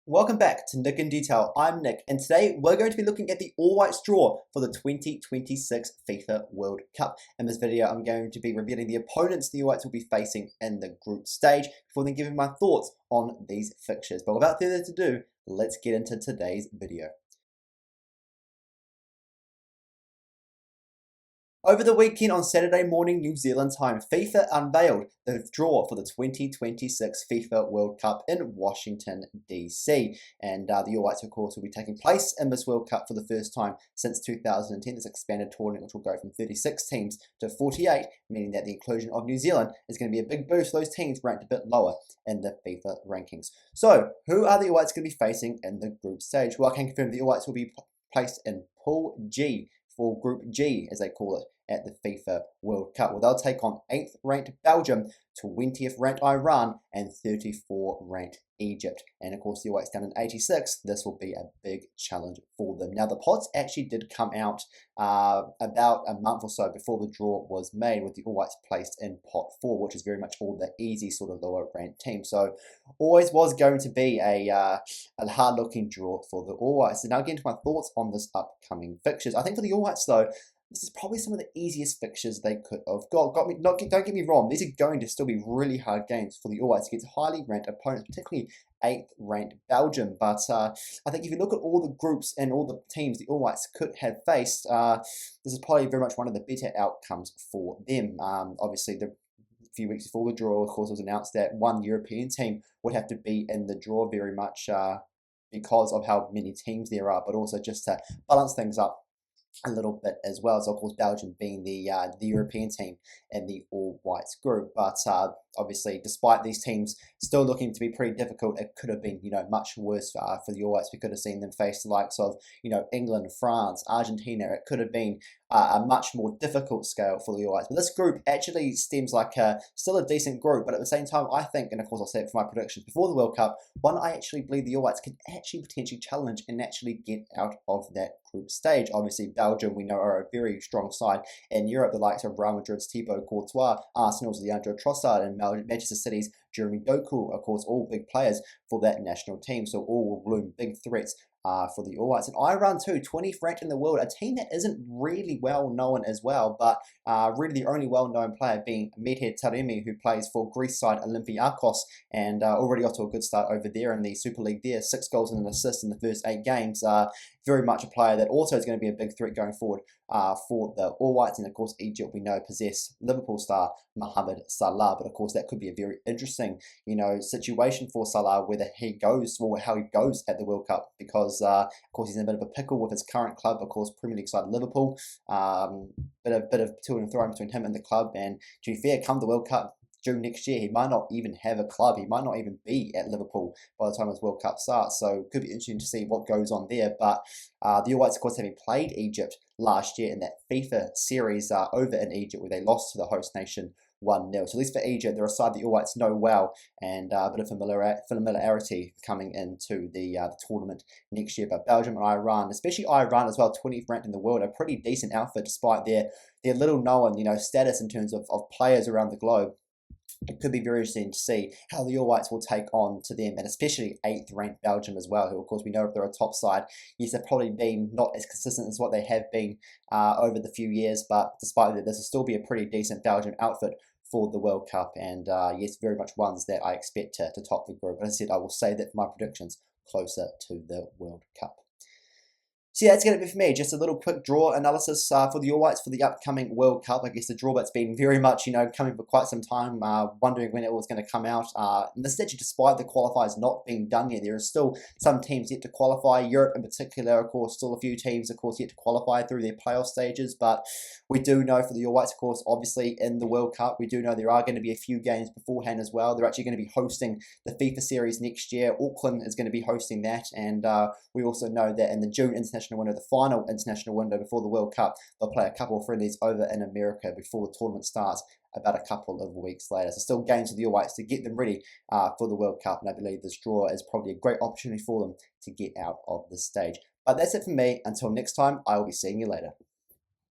Welcome back to Nick and Detail. I'm Nick, and today we're going to be looking at the all-whites draw for the 2026 FIFA World Cup. In this video, I'm going to be revealing the opponents the all-whites will be facing in the group stage before then giving my thoughts on these fixtures. But without further ado, let's get into today's video. Over the weekend on Saturday morning New Zealand time, FIFA unveiled the draw for the 2026 FIFA World Cup in Washington, DC. And the All Whites, of course, will be taking place in this World Cup for the first time since 2010. This expanded tournament, which will go from 36 teams to 48, meaning that the inclusion of New Zealand is going to be a big boost for those teams ranked a bit lower in the FIFA rankings. So, who are the All Whites going to be facing in the group stage? Well, I can confirm the All Whites will be placed in Pool G, for Group G, as they call it, at the FIFA World Cup. Well, they'll take on 8th ranked Belgium, 20th ranked Iran, and 34th ranked Egypt. And of course, the All Whites down in 86. This will be a big challenge for them. Now, the pots actually did come out about a month or so before the draw was made, with the All Whites placed in pot 4, which is very much all the easy sort of lower ranked team. So, always was going to be a hard-looking draw for the All Whites. So now getting to my thoughts on this upcoming fixtures. I think for the All Whites, though, this is probably some of the easiest fixtures they could have got. Don't get me wrong, these are going to still be really hard games for the All Whites against highly ranked opponents, particularly 8th ranked Belgium. But I think if you look at all the groups and all the teams the All Whites could have faced, this is probably very much one of the better outcomes for them. Obviously, a few weeks before the draw, of course, it was announced that one European team would have to be in the draw very much because of how many teams there are, but also just to balance things up a little bit as well. So of course Belgium being the European team in the All Whites group, but obviously despite these teams still looking to be pretty difficult, it could have been much worse for the All Whites. We could have seen them face the likes of England, France, Argentina. It could have been a much more difficult scale for the All Whites. But this group actually seems like still a decent group, but at the same time I think, and of course I'll say it for my predictions before the World Cup, one I actually believe the All Whites could actually potentially challenge and actually get out of that group stage. Obviously Belgium, we know, are a very strong side in Europe, the likes of Real Madrid's Thibaut Courtois, Arsenal's Leandro Trossard, and Manchester City's Jeremy Doku, of course, all big players for that national team, so all will loom big threats for the All Whites. And Iran too, 20th ranked in the world, a team that isn't really well known as well, but really the only well-known player being Mehdi Taremi, who plays for Greece side Olympiakos, and already got to a good start over there in the Super League there, 6 goals and an assist in the first 8 games. Very much a player that also is going to be a big threat going forward for the All Whites. And of course Egypt, we know, possess Liverpool star Mohamed Salah, but of course that could be a very interesting situation for Salah, whether he goes or how he goes at the World Cup, because of course he's in a bit of a pickle with his current club, of course Premier League side Liverpool, bit of to and fro between him and the club. And to be fair, come the World Cup June next year, he might not even have a club. He might not even be at Liverpool by the time his World Cup starts. So it could be interesting to see what goes on there. But the All Whites, of course, having played Egypt last year in that FIFA series over in Egypt, where they lost to the host nation 1-0. So at least for Egypt, they're a side that the All Whites know well, and a bit of familiarity coming into the tournament next year. But Belgium and Iran, especially Iran as well, 20th ranked in the world, a pretty decent outfit despite their little known status in terms of players around the globe. It could be very interesting to see how the All Whites will take on to them, and especially 8th ranked Belgium as well, who of course we know they're a top side. Yes, they've probably been not as consistent as what they have been over the few years, but despite that, this will still be a pretty decent Belgium outfit for the World Cup, and yes, very much ones that I expect to top the group. As I said, I will say that for my predictions closer to the World Cup. So yeah, that's going to be for me. Just a little quick draw analysis for the All Whites for the upcoming World Cup. I guess the draw that's been very much, coming for quite some time, wondering when it was going to come out. And this is actually despite the qualifiers not being done yet. There are still some teams yet to qualify. Europe in particular, of course, still a few teams, of course, yet to qualify through their playoff stages. But we do know for the All Whites, of course, obviously in the World Cup, we do know there are going to be a few games beforehand as well. They're actually going to be hosting the FIFA series next year. Auckland is going to be hosting that. And we also know that in the June international window, the final international window before the World Cup, they'll play a couple of friendlies over in America before the tournament starts about a couple of weeks later. So still games for the All Whites to get them ready for the World Cup, and I believe this draw is probably a great opportunity for them to get out of the stage. But that's it for me. Until next time, I will be seeing you later.